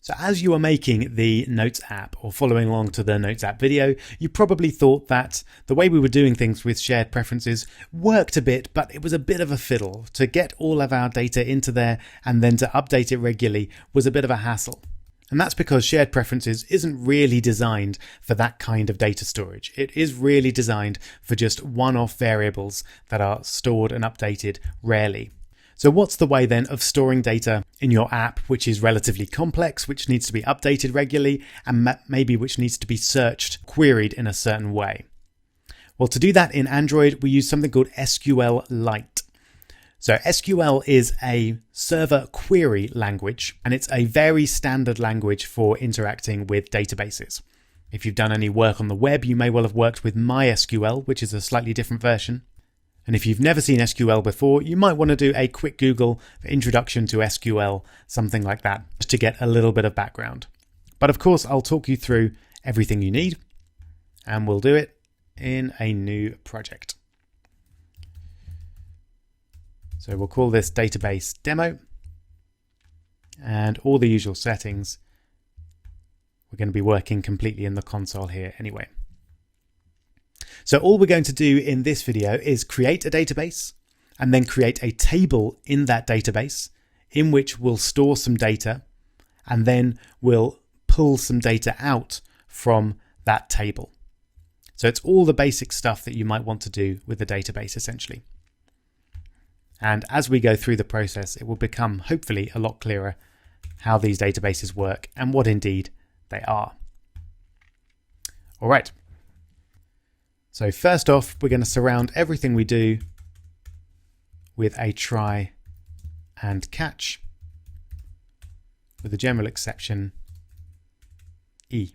So as you are making the Notes app or following along to the Notes app video, you probably thought that the way we were doing things with shared preferences worked a bit, but it was a bit of a fiddle. To get all of our data into there and then to update it regularly was a bit of a hassle. And that's because shared preferences isn't really designed for that kind of data storage. It is really designed for just one-off variables that are stored and updated rarely. So what's the way then of storing data in your app, which is relatively complex, which needs to be updated regularly, and maybe which needs to be searched, queried in a certain way? Well, to do that in Android, we use something called SQLite. So SQL is a server query language, and it's a very standard language for interacting with databases. If you've done any work on the web, you may well have worked with MySQL, which is a slightly different version. And if you've never seen SQL before, you might want to do a quick Google for Introduction to SQL, something like that, just to get a little bit of background. But of course, I'll talk you through everything you need, and we'll do it in a new project. So we'll call this database demo, and all the usual settings. We're going to be working completely in the console here anyway. So all we're going to do in this video is create a database and then create a table in that database in which we'll store some data, and then we'll pull some data out from that table. So it's all the basic stuff that you might want to do with a database essentially. And as we go through the process, it will become hopefully a lot clearer how these databases work and what indeed they are. All right. So first off, we're going to surround everything we do with a try and catch, with the general exception E,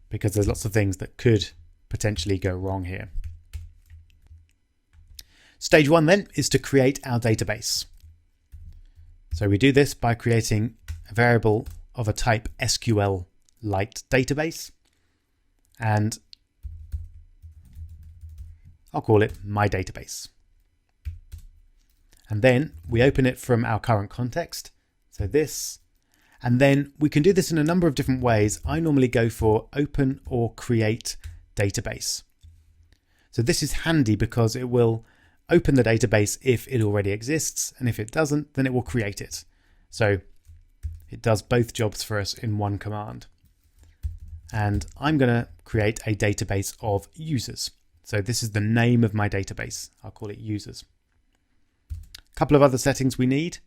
because there's lots of things that could potentially go wrong here. Stage one then is to create our database. So we do this by creating a variable of a type SQLite database, and I'll call it my database. And then we open it from our current context, so this, and then we can do this in a number of different ways. I normally go for open or create database. So this is handy because it will open the database if it already exists, and if it doesn't, then it will create it. So it does both jobs for us in one command. And I'm going to create a database of users. So this is the name of my database. I'll call it users. A couple of other settings we need.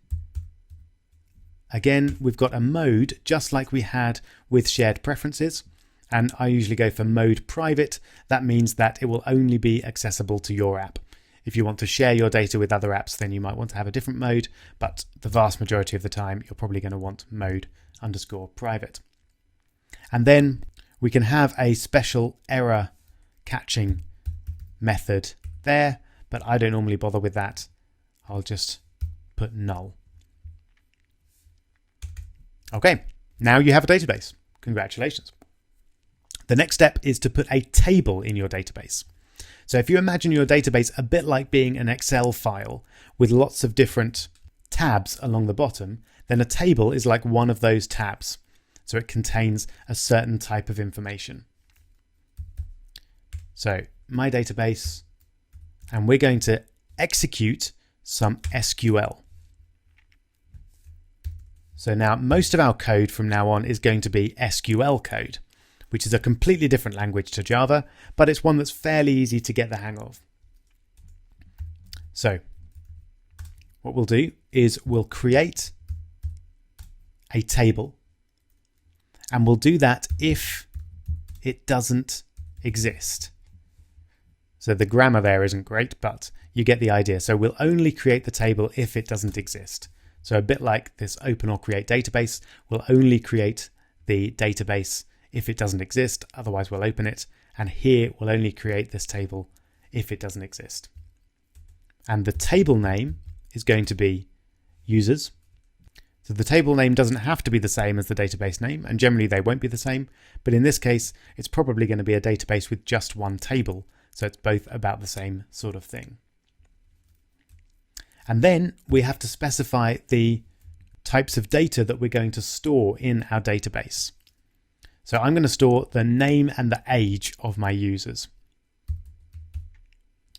Again, we've got a mode just like we had with shared preferences. And I usually go for mode private. That means that it will only be accessible to your app. If you want to share your data with other apps, then you might want to have a different mode, but the vast majority of the time, you're probably going to want mode_private. And then we can have a special error catching method there, but I don't normally bother with that. I'll just put null. Okay, now you have a database. Congratulations. The next step is to put a table in your database. So if you imagine your database a bit like being an Excel file with lots of different tabs along the bottom, then a table is like one of those tabs. So it contains a certain type of information. So my database, and we're going to execute some SQL. So now most of our code from now on is going to be SQL code, which is a completely different language to Java, but it's one that's fairly easy to get the hang of. So what we'll do is we'll create a table, and we'll do that if it doesn't exist. So the grammar there isn't great, but you get the idea. So we'll only create the table if it doesn't exist. So a bit like this open or create database, we'll only create the database if it doesn't exist, otherwise we'll open it. And here we'll only create this table if it doesn't exist. And the table name is going to be users. So the table name doesn't have to be the same as the database name, and generally they won't be the same, but in this case it's probably going to be a database with just one table, so it's both about the same sort of thing. And then we have to specify the types of data that we're going to store in our database. So I'm going to store the name and the age of my users.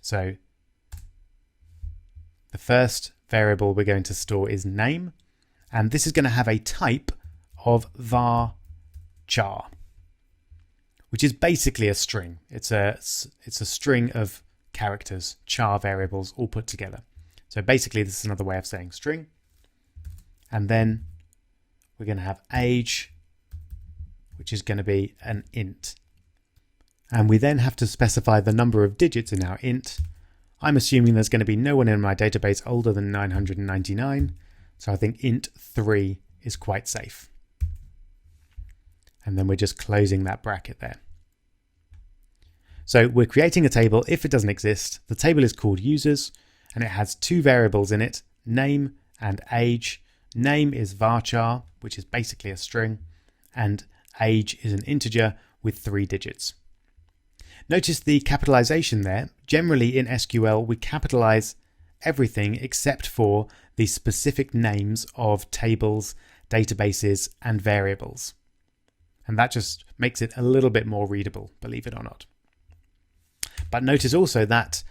So the first variable we're going to store is name, and this is going to have a type of varchar, which is basically a string. It's a string of characters, char variables all put together. So basically this is another way of saying string. And then we're going to have age, which is going to be an int. And we then have to specify the number of digits in our int. I'm assuming there's going to be no one in my database older than 999. So I think int 3 is quite safe. And then we're just closing that bracket there. So we're creating a table. If it doesn't exist, the table is called users and it has two variables in it, name and age. Name is varchar, which is basically a string, and age is an integer with 3 digits. Notice the capitalization there. Generally in SQL, we capitalize everything except for the specific names of tables, databases, and variables. And that just makes it a little bit more readable, believe it or not. But notice also that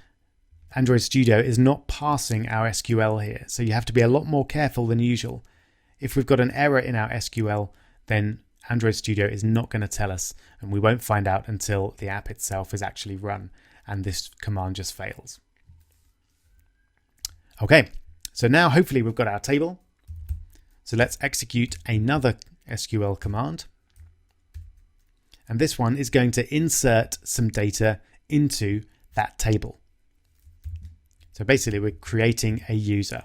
Android Studio is not parsing our SQL here, so you have to be a lot more careful than usual. If we've got an error in our SQL, then Android Studio is not going to tell us, and we won't find out until the app itself is actually run and this command just fails. Okay, so now hopefully we've got our table. So let's execute another SQL command. And this one is going to insert some data into that table. So basically we're creating a user.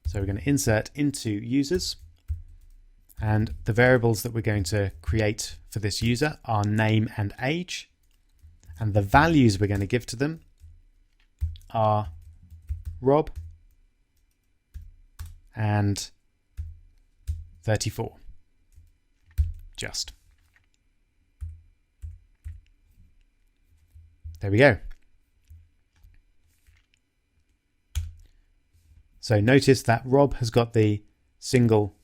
So we're going to insert into users, and the variables that we're going to create for this user are name and age, and the values we're going to give to them are Rob and 34. Just. There we go. So notice that Rob has got the single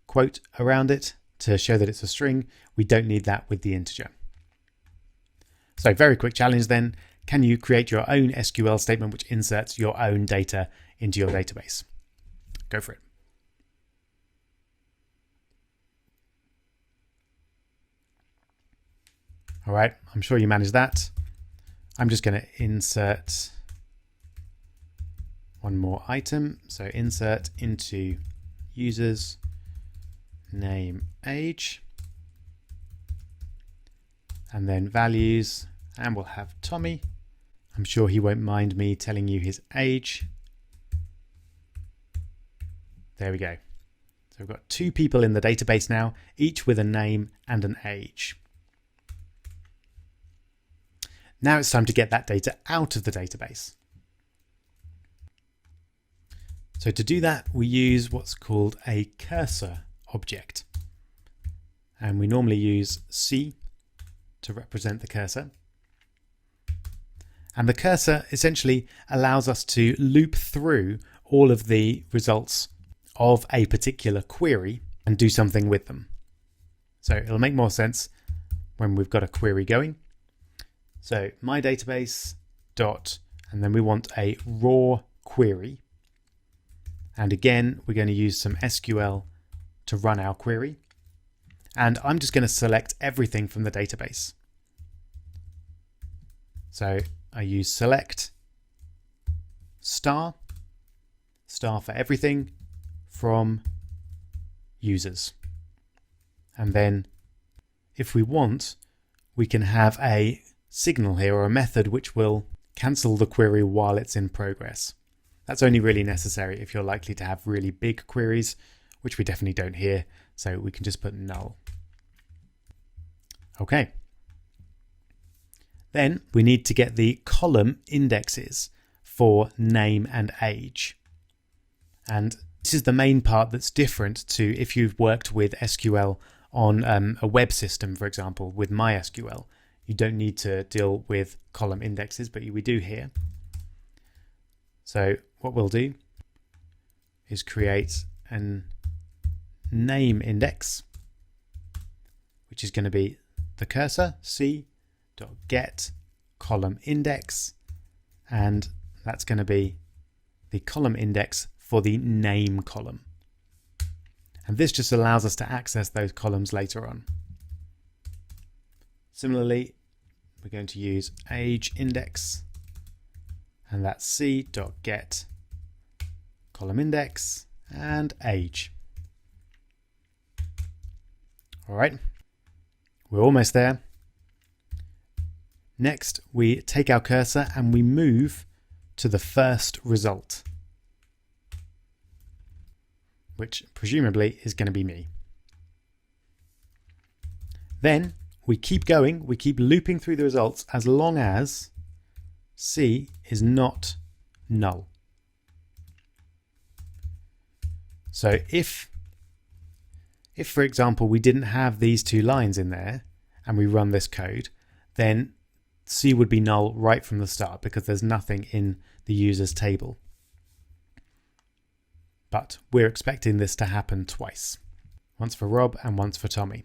quote around it to show that it's a string. We don't need that with the integer. So very quick challenge then. Can you create your own SQL statement which inserts your own data into your database? Go for it. All right, I'm sure you managed that. I'm just going to insert one more item. So insert into users, name, age, and then values, and we'll have Tommy. I'm sure he won't mind me telling you his age. There we go. So we've got 2 people in the database now, each with a name and an age. Now it's time to get that data out of the database. So to do that, we use what's called a cursor object. And we normally use C to represent the cursor. And the cursor essentially allows us to loop through all of the results of a particular query and do something with them. So it'll make more sense when we've got a query going. So my database dot, and then we want a raw query. And again, we're going to use some SQL to run our query. And I'm just going to select everything from the database. So I use select star for everything from users. And then if we want, we can have a signal here or a method which will cancel the query while it's in progress. That's only really necessary if you're likely to have really big queries, which we definitely don't here, so we can just put null. Okay. Then we need to get the column indexes for name and age. And this is the main part that's different to if you've worked with SQL on a web system, for example, with MySQL. You don't need to deal with column indexes, but we do here. So what we'll do is create an name index, which is going to be the cursor c.get column index, and that's going to be the column index for the name column. And this just allows us to access those columns later on. Similarly, we're going to use age index, and that's c.get column index and age. All right, we're almost there. Next, we take our cursor and we move to the first result, which presumably is going to be me. Then we keep going, we keep looping through the results as long as C is not null. So if for example we didn't have these two lines in there and we run this code, then C would be null right from the start because there's nothing in the user's table. But we're expecting this to happen twice, once for Rob and once for Tommy.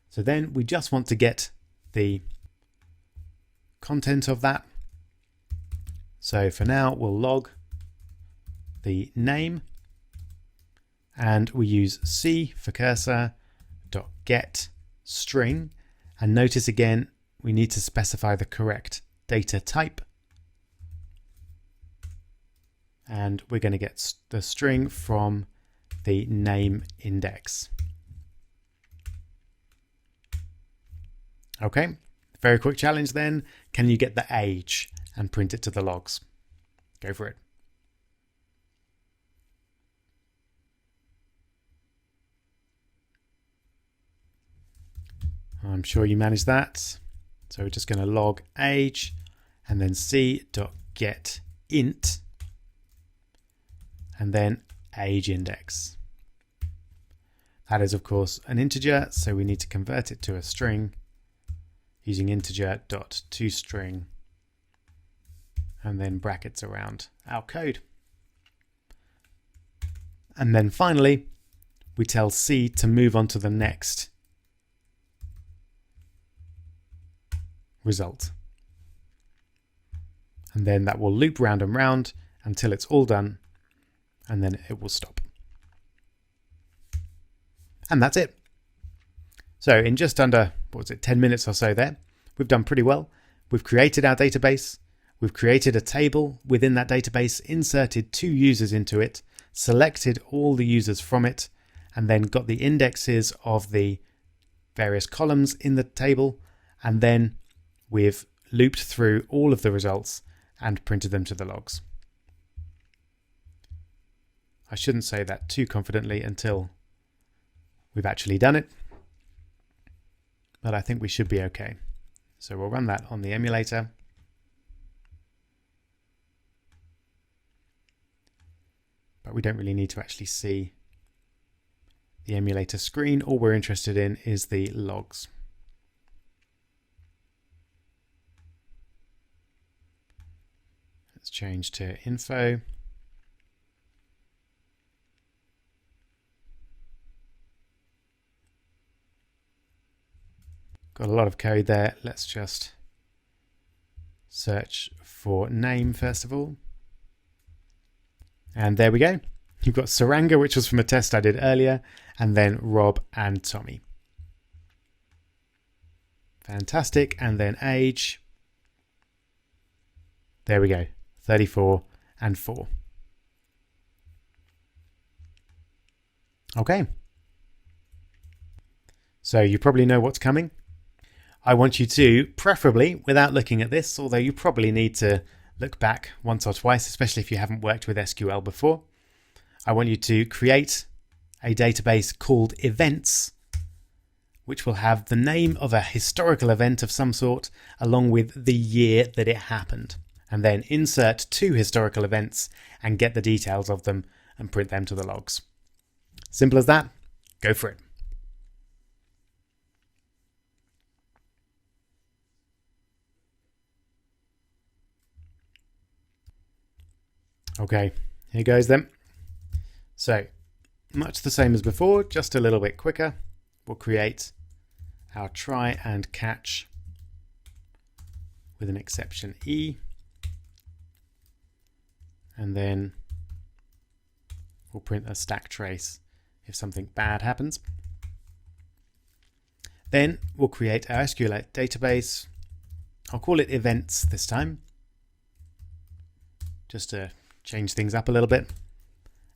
So then we just want to get the content of that. So for now, we'll log the name and we use C for cursor.get string. And notice again, we need to specify the correct data type. And we're going to get the string from the name index. Okay, very quick challenge then. Can you get the age and print it to the logs? Go for it. I'm sure you managed that. So we're just going to log age and then c.get int and then age index. That is of course an integer, so we need to convert it to a string using integer.toString and then brackets around our code. And then finally, we tell C to move on to the next result. And then that will loop round and round until it's all done, and then it will stop. And that's it. So in just under, 10 minutes or so there, we've done pretty well. We've created our database. We've created a table within that database, inserted 2 users into it, selected all the users from it, and then got the indexes of the various columns in the table. And then we've looped through all of the results and printed them to the logs. I shouldn't say that too confidently until we've actually done it, but I think we should be okay. So we'll run that on the emulator. But we don't really need to actually see the emulator screen. All we're interested in is the logs. Let's change to info. Got a lot of code there. Let's just search for name first of all. And there we go. You've got Saranga, which was from a test I did earlier, and then Rob and Tommy. Fantastic. And then age. There we go. 34 and 4. Okay. So you probably know what's coming. I want you to, preferably without looking at this, although you probably need to look back once or twice, especially if you haven't worked with SQL before. I want you to create a database called events, which will have the name of a historical event of some sort, along with the year that it happened. And then insert 2 historical events and get the details of them and print them to the logs. Simple as that. Go for it. Okay, here goes then. So, much the same as before, just a little bit quicker. We'll create our try and catch with an exception E. And then we'll print a stack trace if something bad happens. Then we'll create our SQLite database. I'll call it events this time, just to change things up a little bit.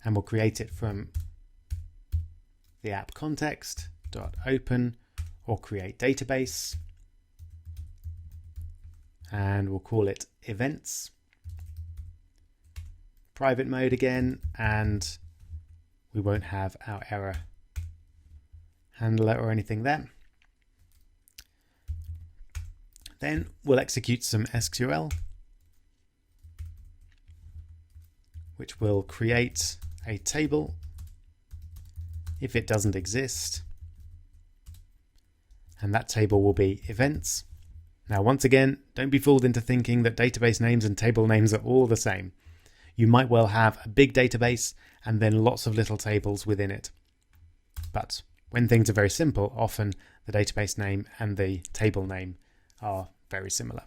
And we'll create it from the app context.open or create database. And we'll call it events. Private mode again, and we won't have our error handler or anything there. Then we'll execute some SQL, which will create a table if it doesn't exist. And that table will be events. Now, once again, don't be fooled into thinking that database names and table names are all the same. You might well have a big database and then lots of little tables within it. But when things are very simple, often the database name and the table name are very similar.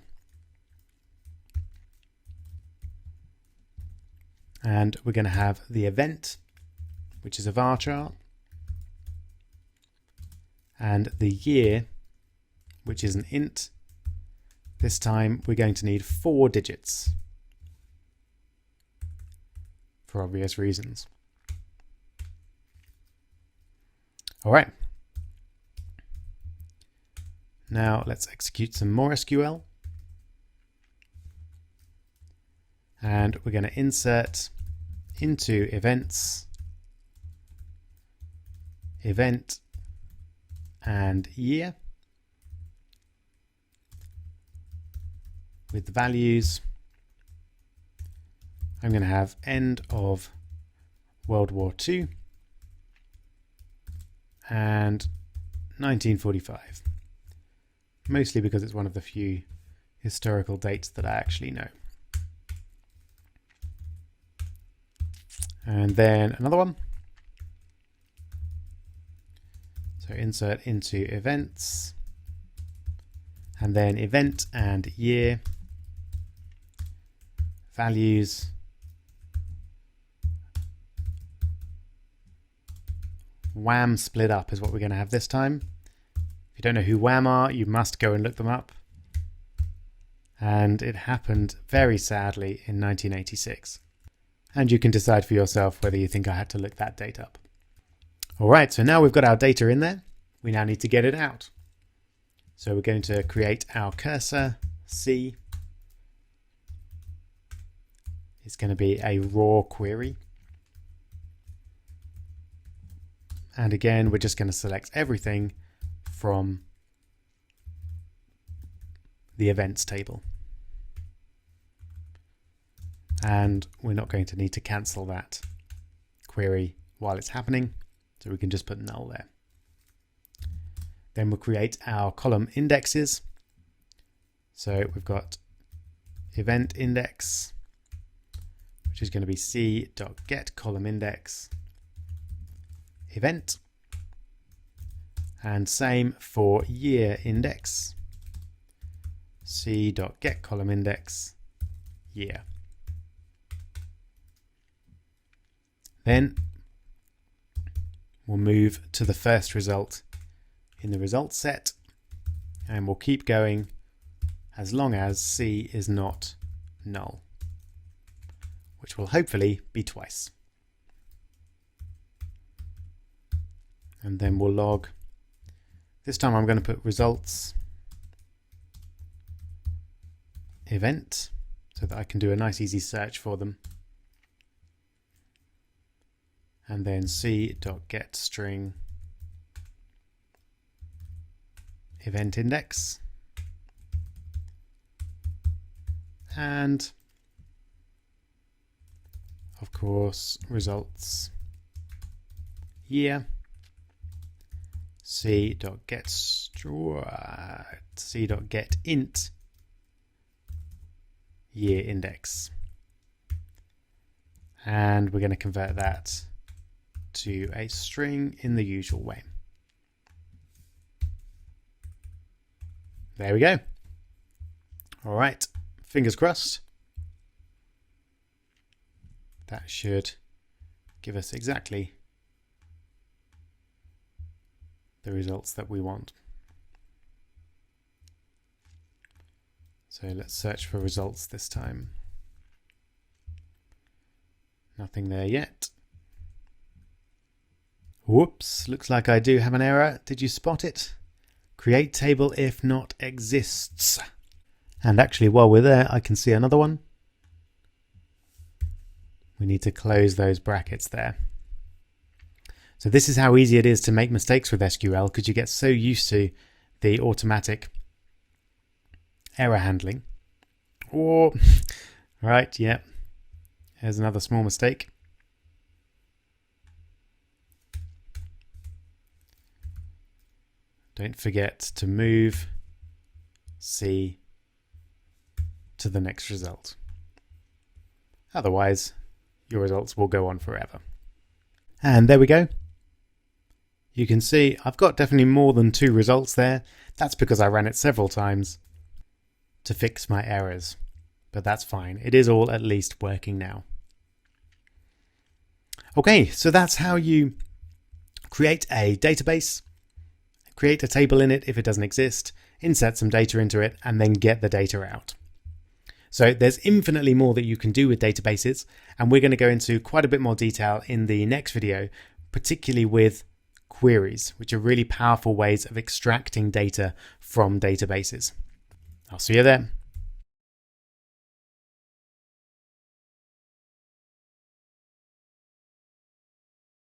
And we're going to have the event, which is a var chart, and the year, which is an int. This time we're going to need 4 digits for obvious reasons. All right. Now let's execute some more SQL. And we're going to insert into events, event and year with the values. I'm going to have end of World War II and 1945, mostly because it's one of the few historical dates that I actually know. And then another one. So insert into events, and then event and year, values, WHAM split up is what we're going to have this time. If you don't know who WHAM are, you must go and look them up. And it happened very sadly in 1986. And you can decide for yourself whether you think I had to look that date up. All right, so now we've got our data in there. We now need to get it out. So we're going to create our cursor, C. It's going to be a raw query. And again, we're just going to select everything from the events table. And we're not going to need to cancel that query while it's happening, so we can just put null there. Then we'll create our column indexes. So we've got event index, which is going to be c.get column index event, and same for year index, c.get column index year. Then we'll move to the first result in the results set, and we'll keep going as long as C is not null, which will hopefully be twice. And then we'll log. This time I'm going to put results event so that I can do a nice easy search for them. And then c.get string event index, and of course results year, c.get int year index. and we're going to convert that to a string in the usual way. There we go. All right, fingers crossed. That should give us exactly the results that we want. So let's search for results this time. Nothing there yet. Whoops, looks like I do have an error. Did you spot it? Create table if not exists. And actually, while we're there, I can see another one. We need to close those brackets there. So this is how easy it is to make mistakes with SQL, because you get so used to the automatic error handling. Or, right, yeah. Here's another small mistake. Don't forget to move C to the next result. Otherwise, your results will go on forever. And there we go. You can see I've got definitely more than 2 results there. That's because I ran it several times to fix my errors. But that's fine. It is all at least working now. Okay, so that's how you create a database, create a table in it if it doesn't exist, insert some data into it, and then get the data out. So there's infinitely more that you can do with databases, and we're going to go into quite a bit more detail in the next video, particularly with queries, which are really powerful ways of extracting data from databases. I'll see you there.